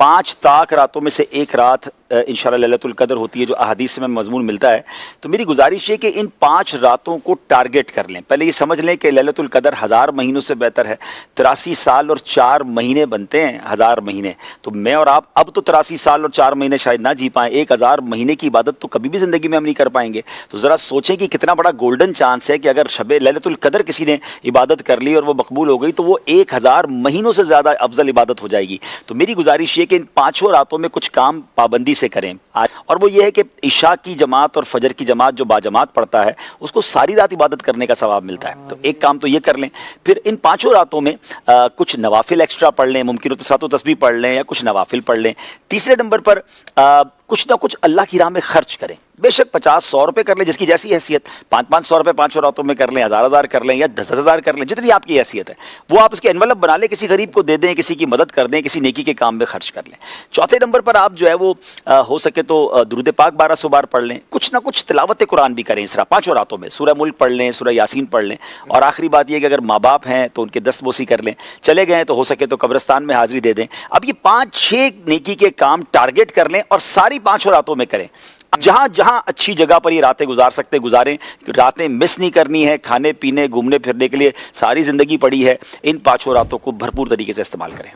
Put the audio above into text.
5 ताक रातों में से एक रात इंशाअल्लाह लैलतुल कदर होती है, जो अहादीस में मजमून मिलता है। तो मेरी गुजारिश है कि इन 5 रातों को टारगेट कर लें। पहले ये समझ लें कि लैलतुल कदर 1000 महीनों से बेहतर है। 83 साल और 4 महीने बनते हैं 1000 महीने। तो मैं और आप अब तो 83 साल और 4 महीने शायद ना जी पाएँ, 1000 महीने की इबादत तो कभी भी ज़िंदगी में हम नहीं कर पाएंगे। तो ज़रा सोचें कि कितना बड़ा गोल्डन चांस है कि अगर शब लैलतुल कदर किसी ने इबादत कर ली और वो मकबूल हो गई तो वो 1000 महीनों से ज़्यादा अफजल इबादत हो जाएगी। तो मेरी गुजारिश ये कि इन 5 रातों में कुछ काम पाबंदी से करें, और वो ये है कि इशा की जमात और फजर की जमात जो बाजमात पढ़ता है उसको सारी रात इबादत करने का सवाब मिलता है। तो एक काम तो ये कर लें। फिर इन 5 रातों में कुछ नवाफिल एक्स्ट्रा पढ़ लें, मुमकिन हो तो 7 तस्बीह पढ़ लें या कुछ नवाफिल पढ़ लें। तीसरे नंबर पर कुछ ना कुछ अल्लाह की राह में खर्च करें। बेशक 50-100 रुपये कर लें, जिसकी जैसी हैसियत। 500-500 रुपये 5 रातों में कर लें, 1000 कर लें या 10,000 कर लें, जितनी आपकी हैसियत है वो आप उसके एनवलप बना लें, किसी गरीब को दे दें, किसी की मदद कर दें, किसी नेकी के काम में खर्च कर लें। चौथे नंबर पर आप जो है वो हो सके तो दुरूद पाक 1200 बार पढ़ लें। कुछ ना कुछ तिलावत कुरान भी करें इस 5 रातों में। सूरह मुल्क पढ़ लें, सूरह यासीन पढ़ लें। और आखिरी बात यह कि अगर माँ बाप हैं तो उनके दस्तबोसी कर लें, चले गए तो हो सके तो कब्रिस्तान में हाजिरी दे दें। अब ये 5-6 नेकी के काम टारगेट कर लें और सारी 5 रातों में करें। जहां जहां अच्छी जगह पर ये रातें गुजार सकते गुजारें। रातें मिस नहीं करनी है, खाने पीने घूमने फिरने के लिए सारी ज़िंदगी पड़ी है। इन 5 रातों को भरपूर तरीके से इस्तेमाल करें।